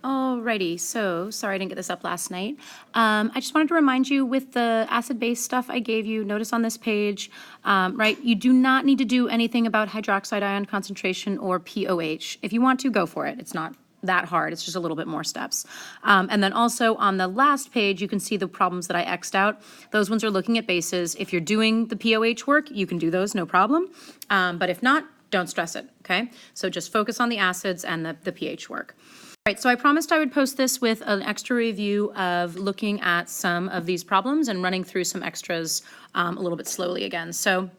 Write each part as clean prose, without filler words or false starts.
Alrighty, so sorry I didn't get this up last night. I just wanted to remind you with the acid-base stuff I gave you, notice on this page, right, you do not need to do anything about hydroxide ion concentration or pOH. If you want to, go for it. It's not that hard. It's just a little bit more steps. And then also on the last page, you can see the problems that I X'd out. Those ones are looking at bases. If you're doing the pOH work, you can do those, no problem. But if not, don't stress it, okay? So just focus on the acids and the pH work. All right, so I promised I would post this with an extra review of looking at some of these problems and running through some extras a little bit slowly again. So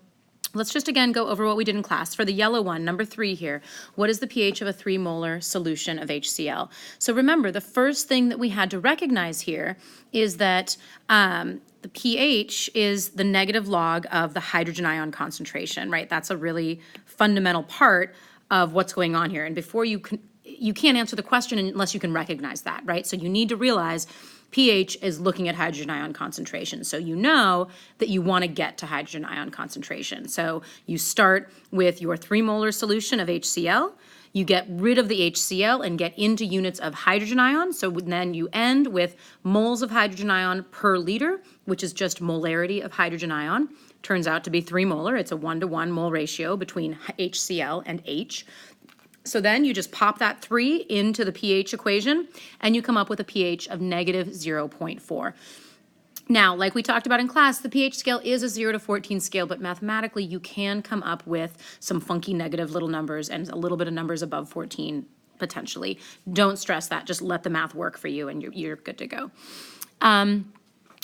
let's just again go over what we did in class. For the yellow one, number 3 here, what is the pH of a 3 molar solution of HCl? So remember, the first thing that we had to recognize here is that the pH is the negative log of the hydrogen ion concentration, right? That's a really fundamental part of what's going on here. And before you can't answer the question unless you can recognize that, right? So you need to realize pH is looking at hydrogen ion concentration. So you know that you want to get to hydrogen ion concentration. So you start with your 3 molar solution of HCl. You get rid of the HCl and get into units of hydrogen ion. So then you end with moles of hydrogen ion per liter, which is just molarity of hydrogen ion. Turns out to be 3 molar. It's a 1-to-1 mole ratio between HCl and H. So then you just pop that 3 into the pH equation and you come up with a pH of negative 0.4. Now, like we talked about in class, the pH scale is a 0 to 14 scale, but mathematically you can come up with some funky negative little numbers and a little bit of numbers above 14 potentially. Don't stress that. Just let the math work for you and you're good to go.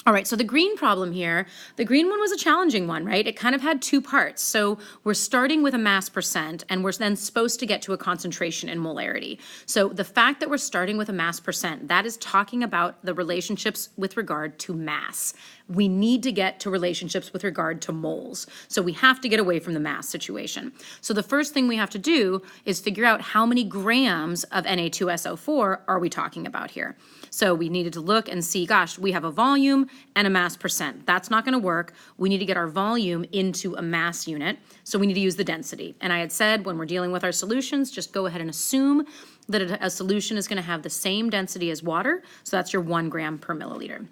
All right, so the green problem here, the green one was a challenging one, right? It kind of had 2 parts. So we're starting with a mass percent, and we're then supposed to get to a concentration in molarity. So the fact that we're starting with a mass percent, that is talking about the relationships with regard to mass. We need to get to relationships with regard to moles. So we have to get away from the mass situation. So the first thing we have to do is figure out how many grams of Na2SO4 are we talking about here. So we needed to look and see, gosh, we have a volume and a mass percent. That's not going to work. We need to get our volume into a mass unit. So we need to use the density. And I had said when we're dealing with our solutions, just go ahead and assume that a solution is going to have the same density as water. So that's your 1 gram per milliliter.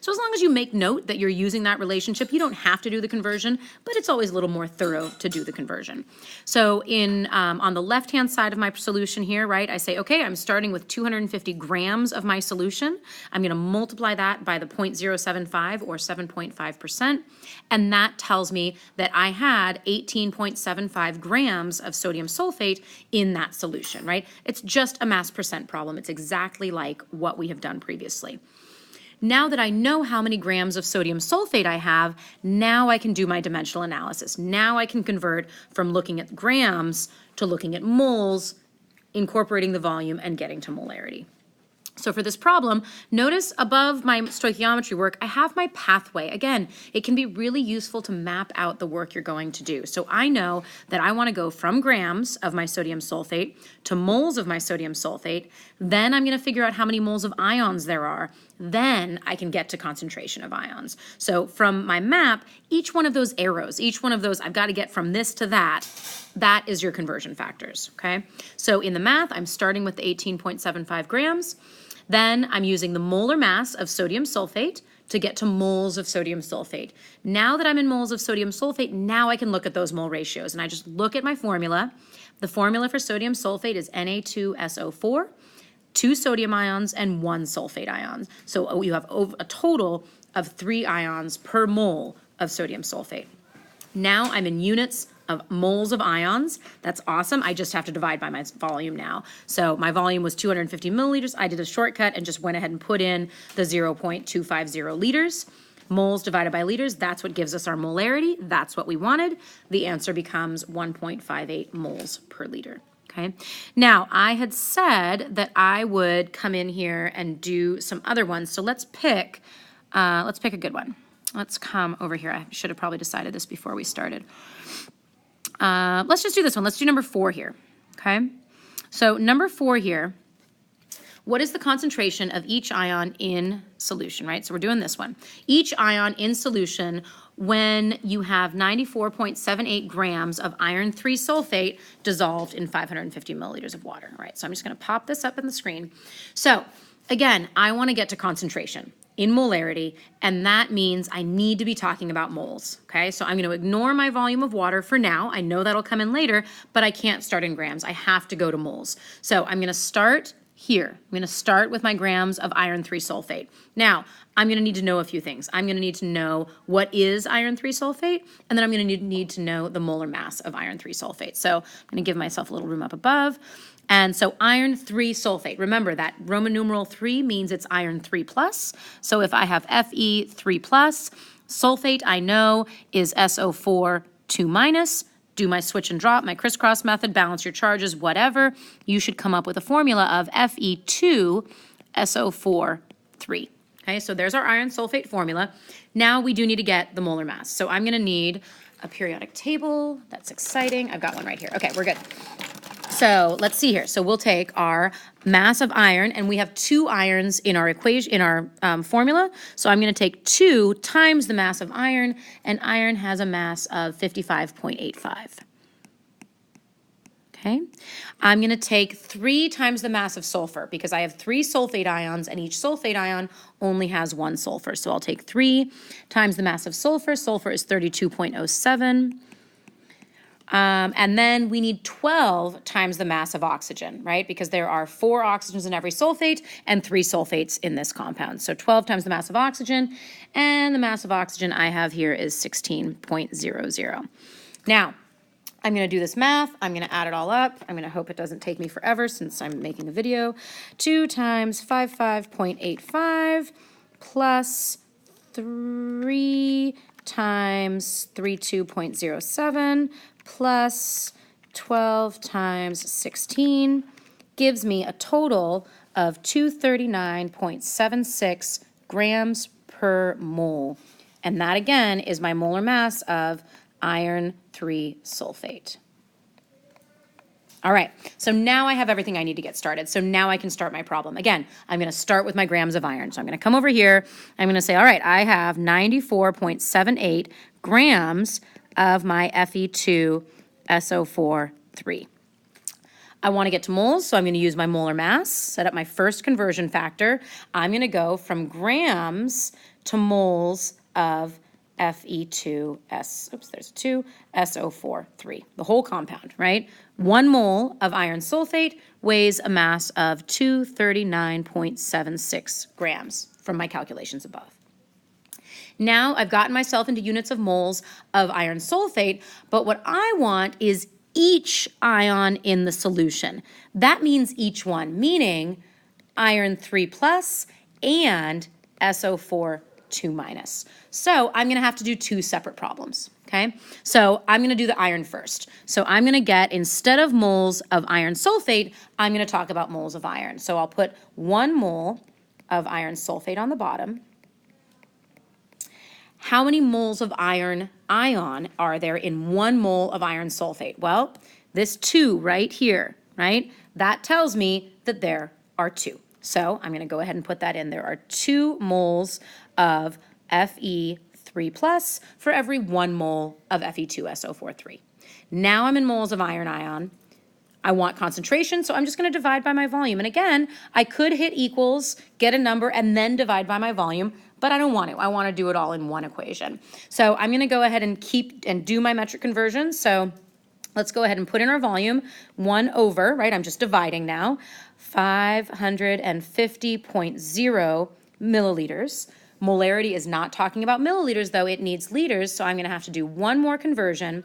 So as long as you make note that you're using that relationship, you don't have to do the conversion, but it's always a little more thorough to do the conversion. So on the left-hand side of my solution here, right, I say, okay, I'm starting with 250 grams of my solution. I'm going to multiply that by the 0.075 or 7.5%, and that tells me that I had 18.75 grams of sodium sulfate in that solution, right? It's just a mass percent problem. It's exactly like what we have done previously. Now that I know how many grams of sodium sulfate I have, now I can do my dimensional analysis. Now I can convert from looking at grams to looking at moles, incorporating the volume, and getting to molarity. So for this problem, notice above my stoichiometry work, I have my pathway. Again, it can be really useful to map out the work you're going to do. So I know that I want to go from grams of my sodium sulfate to moles of my sodium sulfate. Then I'm going to figure out how many moles of ions there are. Then I can get to concentration of ions. So from my map, each one of those arrows, each one of those, I've got to get from this to that is your conversion factors, okay? So in the math, I'm starting with the 18.75 grams. Then I'm using the molar mass of sodium sulfate to get to moles of sodium sulfate. Now that I'm in moles of sodium sulfate, now I can look at those mole ratios. And I just look at my formula. The formula for sodium sulfate is Na2SO4, 2 sodium ions and 1 sulfate ion. So you have a total of 3 ions per mole of sodium sulfate. Now I'm in units of moles of ions. That's awesome. I just have to divide by my volume now. So my volume was 250 milliliters. I did a shortcut and just went ahead and put in the 0.250 liters. Moles divided by liters, that's what gives us our molarity. That's what we wanted. The answer becomes 1.58 moles per liter. Okay. Now, I had said that I would come in here and do some other ones. So let's pick a good one. Let's come over here. I should have probably decided this before we started. Let's just do this one. Let's do number 4 here, okay? So number 4 here, what is the concentration of each ion in solution, right? So we're doing this one. Each ion in solution when you have 94.78 grams of iron 3 sulfate dissolved in 550 milliliters of water. All right, so I'm just going to pop this up on the screen. So again, I want to get to concentration in molarity, and that means I need to be talking about moles, okay? So I'm going to ignore my volume of water for now. I know that'll come in later, but I can't start in grams. I have to go to moles. So I'm going to start here. I'm going to start with my grams of iron 3 sulfate. Now, I'm going to need to know a few things. I'm going to need to know what is iron 3 sulfate, and then I'm going to need to know the molar mass of iron 3 sulfate. So I'm going to give myself a little room up above. And so iron 3 sulfate, remember that Roman numeral 3 means it's iron 3 plus. So if I have Fe 3 plus, sulfate I know is SO4 2 minus. Do my switch and drop, my crisscross method, balance your charges, whatever. You should come up with a formula of Fe2 SO4 3. Okay, so there's our iron sulfate formula. Now we do need to get the molar mass. So I'm going to need a periodic table. That's exciting. I've got one right here. Okay, we're good. So let's see here. So we'll take our mass of iron, and we have 2 irons in our equation, in our formula. So I'm going to take 2 times the mass of iron, and iron has a mass of 55.85. Okay. I'm going to take 3 times the mass of sulfur because I have 3 sulfate ions, and each sulfate ion only has 1 sulfur. So I'll take 3 times the mass of sulfur. Sulfur is 32.07. And then we need 12 times the mass of oxygen, right? Because there are 4 oxygens in every sulfate and 3 sulfates in this compound. So 12 times the mass of oxygen, and the mass of oxygen I have here is 16.00. Now, I'm going to do this math. I'm going to add it all up. I'm going to hope it doesn't take me forever since I'm making a video. 2 times 55.85 plus 3 times 32.07 plus 12 times 16 gives me a total of 239.76 grams per mole. And that, again, is my molar mass of iron 3 sulfate. All right, so now I have everything I need to get started. So now I can start my problem. Again, I'm going to start with my grams of iron. So I'm going to come over here. I'm going to say, all right, I have 94.78 grams of my Fe2 SO4 3. I want to get to moles, so I'm going to use my molar mass, set up my first conversion factor. I'm going to go from grams to moles of Fe2S, oops, there's 2, SO4 3, the whole compound, right? 1 mole of iron sulfate weighs a mass of 239.76 grams from my calculations above. Now I've gotten myself into units of moles of iron sulfate, but what I want is each ion in the solution. That means each one, meaning iron 3 plus and SO4 2 minus. So I'm going to have to do 2 separate problems, okay? So I'm going to do the iron first. So I'm going to get, instead of moles of iron sulfate, I'm going to talk about moles of iron. So I'll put 1 mole of iron sulfate on the bottom. How many moles of iron ion are there in 1 mole of iron sulfate? Well, this 2 right here, right? That tells me that there are 2. So I'm going to go ahead and put that in. There are 2 moles of Fe3 plus for every 1 mole of Fe2SO4 3. Now I'm in moles of iron ion. I want concentration, so I'm just going to divide by my volume. And again, I could hit equals, get a number, and then divide by my volume, but I don't want to. I want to do it all in one equation. So I'm going to go ahead and do my metric conversion. So let's go ahead and put in our volume, 1 over, right? I'm just dividing now, 550.0 milliliters. Molarity is not talking about milliliters, though. It needs liters, so I'm going to have to do 1 more conversion.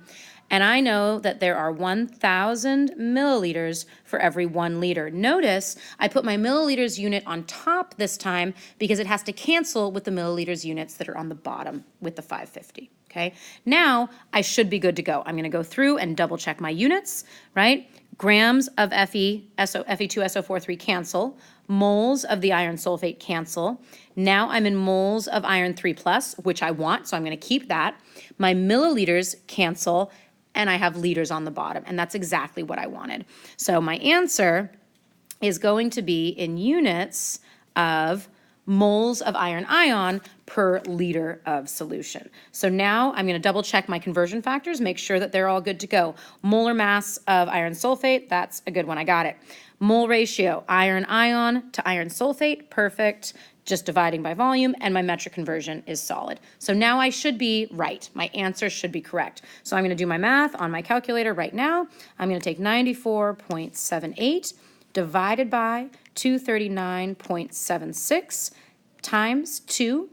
And I know that there are 1,000 milliliters for every 1 liter. Notice I put my milliliters unit on top this time because it has to cancel with the milliliters units that are on the bottom with the 550. Okay, now I should be good to go. I'm going to go through and double check my units, right? Grams of Fe2SO4 3 cancel. Moles of the iron sulfate cancel. Now I'm in moles of iron 3 plus, which I want, so I'm going to keep that. My milliliters cancel, and I have liters on the bottom, and that's exactly what I wanted. So my answer is going to be in units of moles of iron ion per liter of solution. So now I'm going to double check my conversion factors, make sure that they're all good to go. Molar mass of iron sulfate, that's a good one, I got it. Mole ratio, iron ion to iron sulfate, perfect. Just dividing by volume, and my metric conversion is solid. So now I should be right. My answer should be correct. So I'm going to do my math on my calculator right now. I'm going to take 94.78 divided by 239.76 times 2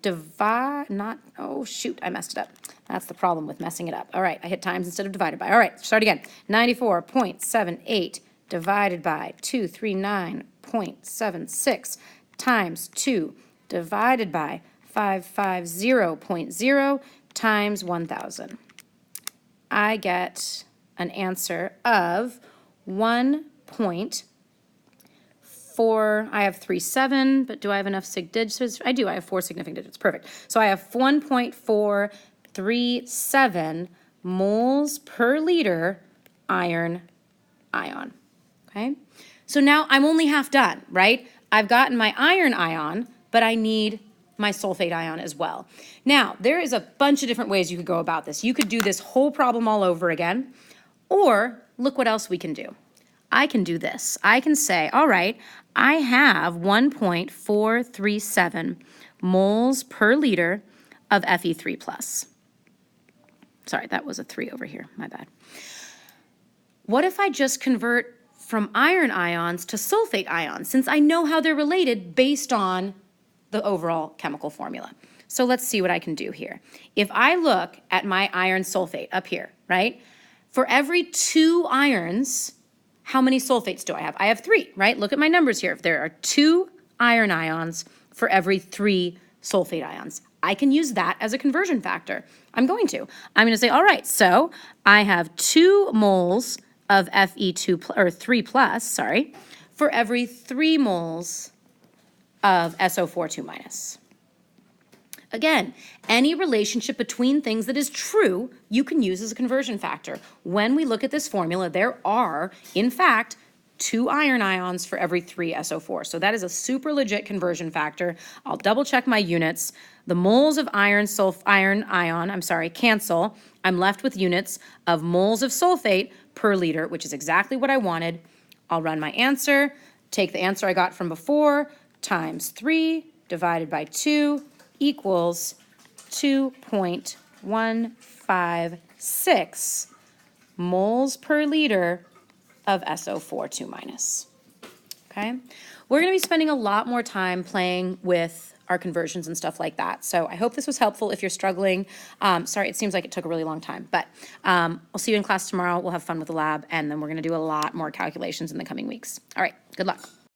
divide, not, oh shoot, I messed it up. That's the problem with messing it up. All right, I hit times instead of divided by. All right, start again. 94.78 divided by 239.76 times 2 divided by 550.0 times 1,000. I get an answer of 1.4, I have 37, but do I have enough sig digits? I do, I have 4 significant digits, perfect. So I have 1.437 moles per liter iron ion, okay? So now I'm only half done, right? I've gotten my iron ion, but I need my sulfate ion as well. Now, there is a bunch of different ways you could go about this. You could do this whole problem all over again, or look what else we can do. I can do this. I can say, all right, I have 1.437 moles per liter of Fe3+. Sorry, that was a 3 over here, my bad. What if I just convert from iron ions to sulfate ions, since I know how they're related based on the overall chemical formula? So let's see what I can do here. If I look at my iron sulfate up here, right? For every 2 irons, how many sulfates do I have? I have 3, right? Look at my numbers here. If there are 2 iron ions for every 3 sulfate ions, I can use that as a conversion factor. I'm going to say, all right, so I have 2 moles of Fe2 or 3 plus, sorry, for every 3 moles of SO4 2-. Again, any relationship between things that is true, you can use as a conversion factor. When we look at this formula, there are, in fact, 2 iron ions for every 3 SO4. So that is a super legit conversion factor. I'll double check my units. The moles of iron ion, cancel. I'm left with units of moles of sulfate per liter, which is exactly what I wanted. I'll run my answer, take the answer I got from before, times 3 divided by 2 equals 2.156 moles per liter of SO4 2-. Okay? We're going to be spending a lot more time playing with our conversions and stuff like that. So I hope this was helpful if you're struggling. Sorry, it seems like it took a really long time, but I'll see you in class tomorrow. We'll have fun with the lab, and then we're going to do a lot more calculations in the coming weeks. All right, good luck.